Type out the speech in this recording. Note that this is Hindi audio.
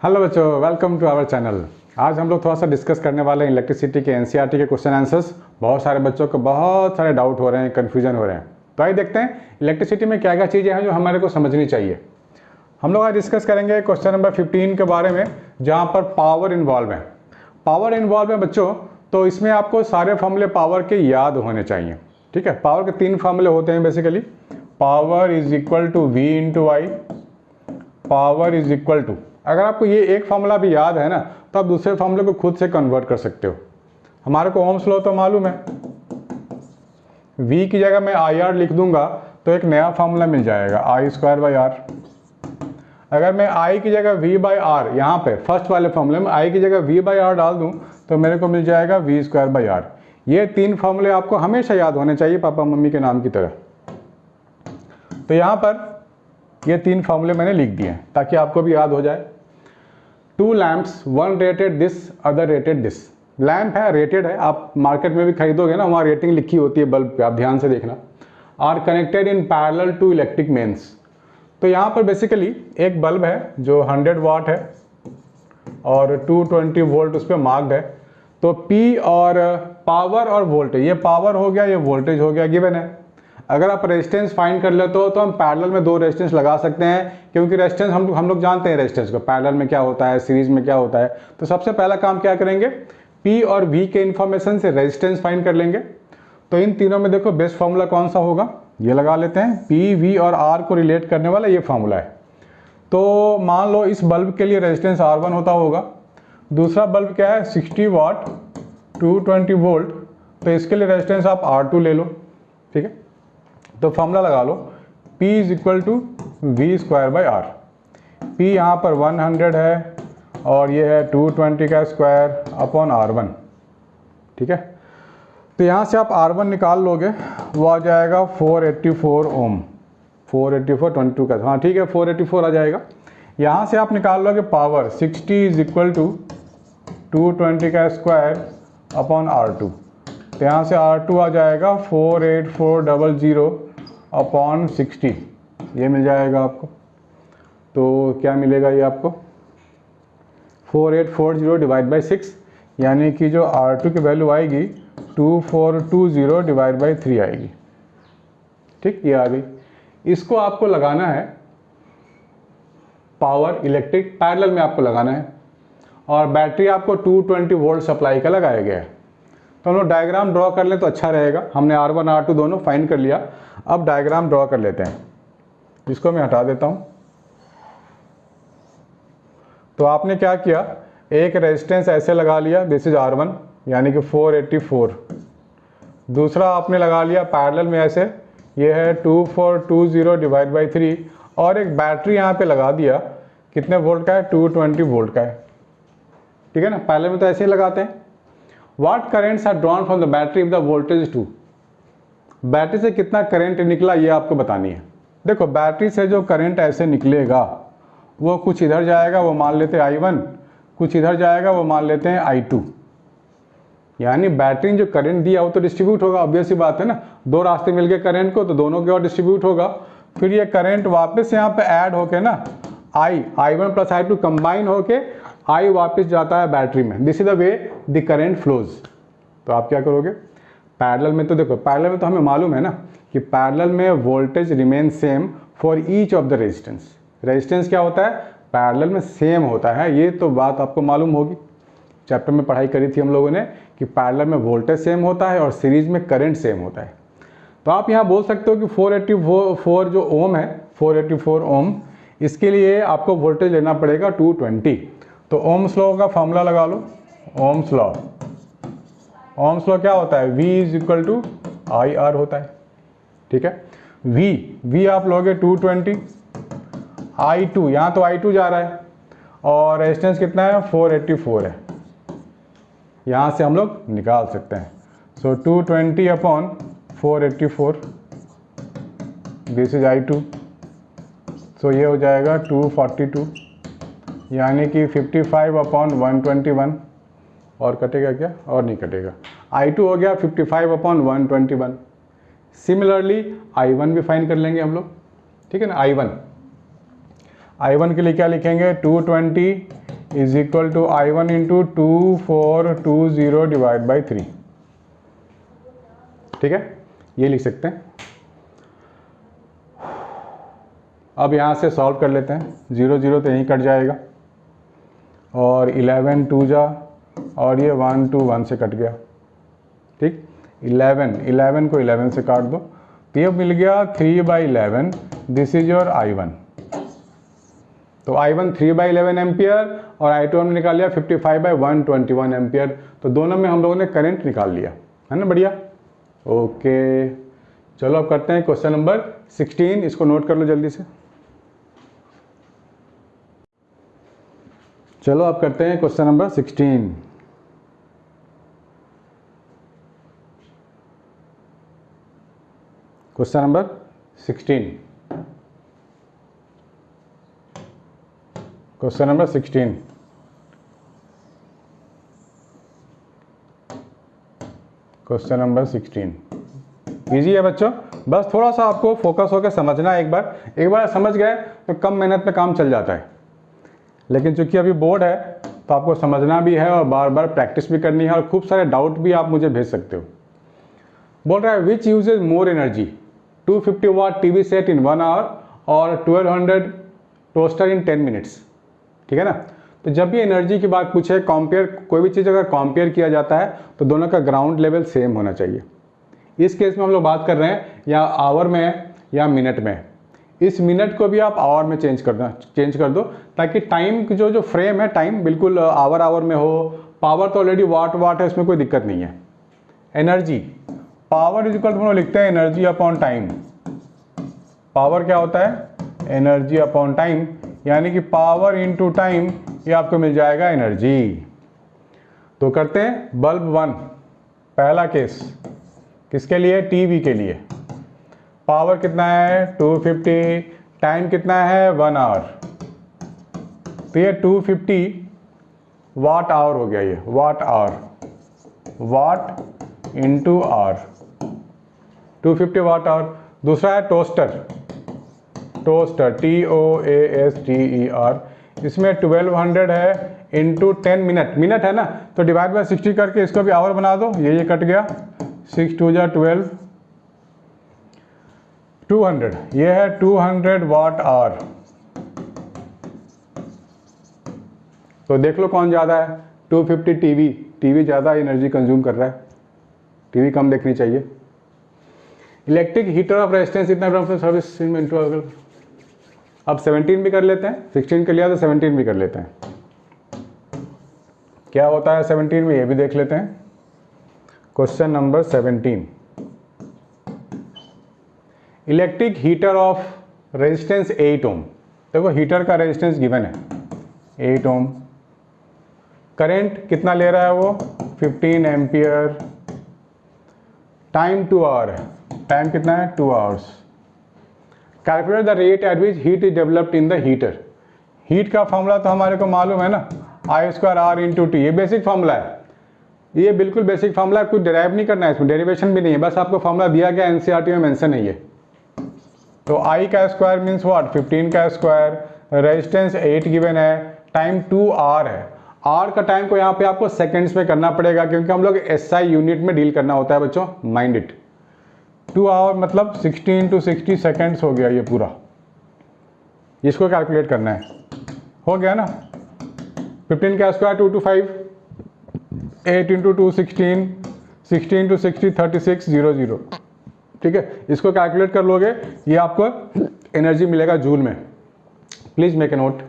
हेलो बच्चों, वेलकम टू आवर चैनल। आज हम लोग थोड़ा सा डिस्कस करने वाले हैं इलेक्ट्रिसिटी के एनसीईआरटी के क्वेश्चन आंसर्स। बहुत सारे बच्चों को बहुत सारे डाउट हो रहे हैं, कन्फ्यूजन हो रहे हैं। तो आइए देखते हैं इलेक्ट्रिसिटी में क्या क्या चीज़ें हैं जो हमारे को समझनी चाहिए। हम लोग आज डिस्कस करेंगे क्वेश्चन नंबर 15 के बारे में, जहाँ पर पावर इन्वॉल्व है। पावर इन्वॉल्व है बच्चों, तो इसमें आपको सारे फॉर्मूले पावर के याद होने चाहिए। ठीक है, पावर के 3 फॉर्मूले होते हैं basically. Power is equal to V into I, power is equal to, अगर आपको ये एक फार्मूला भी याद है ना, तो आप दूसरे फार्मूले को खुद से कन्वर्ट कर सकते हो। हमारे को ओम्स लॉ तो मालूम है, V की जगह मैं आई आर लिख दूंगा तो एक नया फार्मूला मिल जाएगा, आई स्क्वायर बाई आर। अगर मैं I की जगह V बाई आर, यहाँ पे फर्स्ट वाले फार्मूले में I की जगह V बाई आर डाल दूँ तो मेरे को मिल जाएगा V स्क्वायर बाई आर। ये 3 फार्मूले आपको हमेशा याद होने चाहिए, पापा मम्मी के नाम की तरह। तो यहाँ पर ये 3 फार्मूले मैंने लिख दिए हैं ताकि आपको भी याद हो जाए। 2 lamps, one rated this, other rated this. Lamp है, रेटेड है, आप मार्केट में भी खरीदोगे ना, वहाँ रेटिंग लिखी होती है बल्ब पे, आप ध्यान से देखना। Are connected in parallel to electric mains. तो यहाँ पर बेसिकली एक बल्ब है जो 100 वाट है और 220 वोल्ट उस पर मार्क्ड है। तो P और पावर और वोल्टेज, ये पावर हो गया, ये वोल्टेज हो गया, गिवन है। अगर आप रेजिस्टेंस फाइंड कर लेते हो तो हम पैरेलल में 2 रेजिस्टेंस लगा सकते हैं, क्योंकि रेजिस्टेंस हम लोग जानते हैं रेजिस्टेंस को, पैरेलल में क्या होता है, सीरीज में क्या होता है। तो सबसे पहला काम क्या करेंगे, P और V के इन्फॉर्मेशन से रेजिस्टेंस फाइंड कर लेंगे। तो इन तीनों में देखो बेस्ट फार्मूला कौन सा होगा, ये लगा लेते हैं। P, V और R को रिलेट करने वाला ये फार्मूला है। तो मान लो इस बल्ब के लिए रेजिस्टेंस R1 होता होगा, दूसरा बल्ब क्या है 60 वाट 220 वोल्ट, तो इसके लिए रेजिस्टेंस आप R2 ले लो। ठीक है, तो फॉर्मूला लगा लो, P is equal to V square by R. P यहाँ पर 100 है और ये है 220 का स्क्वायर अपॉन R1। ठीक है, तो यहाँ से आप R1 निकाल लोगे, वो आ जाएगा 484 ओम। 484 22 का, हाँ ठीक है, 484 आ जाएगा। यहाँ से आप निकाल लोगे पावर 60 इज इक्वल टू 220 का स्क्वायर अपॉन R2। तो यहाँ से R2 आ जाएगा 48400 अपॉन 60, ये मिल जाएगा आपको। तो क्या मिलेगा ये आपको, 4840 डिवाइड बाई 6, यानी कि जो R2 की वैल्यू आएगी 2420 डिवाइड बाई 3 आएगी। ठीक, ये आ गई। इसको आपको लगाना है पावर इलेक्ट्रिक पैरेलल में आपको लगाना है, और बैटरी आपको 220 वोल्ट सप्लाई का लगाया गया है। तो हम लोग डायग्राम ड्रॉ कर लें तो अच्छा रहेगा। हमने R1 R2 दोनों फाइंड कर लिया, अब डायग्राम ड्रॉ कर लेते हैं। इसको मैं हटा देता हूँ। तो आपने क्या किया, एक रेजिस्टेंस ऐसे लगा लिया, दिस इज R1 यानी कि 484। दूसरा आपने लगा लिया पैरेलल में ऐसे, ये है 2420 डिवाइड बाई 3, और एक बैटरी यहाँ पे लगा दिया, कितने वोल्ट का है, 220 वोल्ट का है। ठीक है ना, पैरेलल में तो ऐसे ही लगाते हैं। What currents are drawn from the battery if the voltage is 2? Battery से कितना करंट निकला ये आपको बतानी है। देखो, बैटरी से जो करंट ऐसे निकलेगा वो कुछ इधर जाएगा, वो मान लेते हैं I1, कुछ इधर जाएगा, वो मान लेते हैं I2। यानी बैटरी ने जो करंट दिया वो तो डिस्ट्रीब्यूट होगा, ऑब्वियस सी बात है ना। 2 रास्ते मिल गए करंट को, तो दोनों की ओर डिस्ट्रीब्यूट होगा। फिर ये करंट वापस यहाँ पे ऐड होके ना, I1 प्लस I2 कंबाइन होके I वापस जाता है बैटरी में। This is the way the current flows. तो आप क्या करोगे, पैरेलल में तो देखो, पैरेलल में तो हमें मालूम है ना कि पैरेलल में voltage remain same for each of the resistance. Resistance क्या होता है, पैरेलल में सेम होता है, ये तो बात आपको मालूम होगी। चैप्टर में पढ़ाई करी थी हम लोगों ने कि पैरेलल में वोल्टेज सेम होता है और सीरीज में करंट सेम होता है। तो आप यहाँ बोल सकते हो कि 484 जो ओम है, 484 ओम, इसके लिए आपको वोल्टेज लेना पड़ेगा 220। तो ओम्स लॉ का फॉर्मूला लगा लो, ओम्स लॉ। ओम्स लॉ क्या होता है, V is equal to I R होता है। ठीक है, V आप लोगे 220, I2, यहाँ तो I2 जा रहा है, और रेजिस्टेंस कितना है, 484 है। यहाँ से हम लोग निकाल सकते हैं। सो 220 अपॉन 484, दिस इज I2। सो ये हो जाएगा 242, यानी कि 55 अपॉन 121, और कटेगा क्या, और नहीं कटेगा। I2 हो गया 55 अपॉन 121। सिमिलरली I1 भी फाइंड कर लेंगे हम लोग। ठीक है ना, I1 के लिए क्या लिखेंगे, 220 is equal to I1 into 2420 divide by 3। ठीक है, ये लिख सकते हैं। अब यहाँ से सॉल्व कर लेते हैं। 0 0 तो यहीं कट जाएगा और 11 2 जा और ये 1 2 1 से कट गया। ठीक, 11 को 11 से काट दो तो ये मिल गया 3/11। This is your I1। तो I1 3/11 एम्पियर और I2 हमने निकाल लिया 55/121 एम्पियर। तो दोनों में हम लोगों ने करंट निकाल लिया, है ना, बढ़िया। ओके, चलो अब करते हैं क्वेश्चन नंबर 16। इसको नोट कर लो जल्दी से। चलो अब करते हैं question number 16। Question number 16। Question number 16। Question number 16 easy है बच्चों, बस थोड़ा सा आपको फोकस होकर समझना है। एक बार समझ गए तो कम मेहनत में काम चल जाता है, लेकिन चूंकि अभी बोर्ड है तो आपको समझना भी है और बार बार प्रैक्टिस भी करनी है और खूब सारे डाउट भी आप मुझे भेज सकते हो। बोल रहा है which uses more energy, 250 watt TV set in 1 hour और 1200 टोस्टर इन 10 मिनट्स। ठीक है ना। तो जब भी एनर्जी की बात पूछे, कंपेयर, कोई भी चीज़ अगर कंपेयर किया जाता है तो दोनों का ग्राउंड लेवल सेम होना चाहिए। इस केस में हम लोग बात कर रहे हैं या आवर में या मिनट में। इस मिनट को भी आप आवर में चेंज कर दो ताकि टाइम की जो फ्रेम है, टाइम बिल्कुल आवर में हो। पावर तो ऑलरेडी वाट है, इसमें कोई दिक्कत नहीं है। Energy, power is equal to हम लोग लिखते हैं एनर्जी अपॉन टाइम। पावर क्या होता है? एनर्जी अपॉन टाइम, यानी कि पावर इनटू टाइम, ये आपको मिल जाएगा एनर्जी। तो करते हैं बल्ब 1, पहला केस किसके लिए? टीवी के लिए। पावर कितना है? 250, टाइम कितना है? 1 आवर। तो ये 250 वाट आवर हो गया, ये watt hour, watt into hour, 250 watt hour. दूसरा है टोस्टर, टोस्टर TOASTER, इसमें 1200 है इंटू 10 मिनट, मिनट है ना, तो डिवाइड बाय 60 करके इसको भी आवर बना दो। ये कट गया, 6 2 जा 12, 200, ये है 200 वाट आवर। तो देख लो कौन ज़्यादा है? 250 टीवी ज़्यादा एनर्जी कंज्यूम कर रहा है, टीवी कम देखनी चाहिए। इलेक्ट्रिक हीटर ऑफ रेजिस्टेंस इतना सर्विस इंटू, अब 17 भी कर लेते हैं। 16 कर लिया तो 17 भी कर लेते हैं। क्या होता है 17 में, ये भी देख लेते हैं। Question number 17, electric heater of resistance 8 ओम। देखो हीटर का रेजिस्टेंस गिवन है 8 ओम, करंट कितना ले रहा है वो? 15 एम्पियर, टाइम 2 आवर है, टाइम कितना है? 2 hours. Calculate the rate at which heat is developed in the heater. Heat का फॉर्मूला तो हमारे को मालूम है ना, I²R इंटू टी, ये बेसिक फॉर्मूला है, ये बिल्कुल बेसिक फॉर्मूला है, कुछ डेराइव नहीं करना है, इसमें डेरिवेशन भी नहीं है, बस आपको फॉर्मूला दिया गया, NCERT में मेंशन है ये। तो I का स्क्वायर मीन्स व्हाट? 15 का स्क्वायर, रेजिस्टेंस 8 गिवन है, टाइम 2 आवर है। आवर का टाइम को यहाँ पे आपको सेकेंड्स में करना पड़ेगा क्योंकि हम लोग SI यूनिट में डील करना होता है बच्चों, माइंड इट। 2 आवर मतलब 16 to 60 सेकेंड्स हो गया ये पूरा, इसको कैलकुलेट करना है। हो गया ना, 15 का स्क्वायर 2 to 5, 8 इंटू 2 16, 16 to 60 36 00। ठीक है, इसको कैलकुलेट कर लोगे, ये आपको एनर्जी मिलेगा जूल में। Please make a note.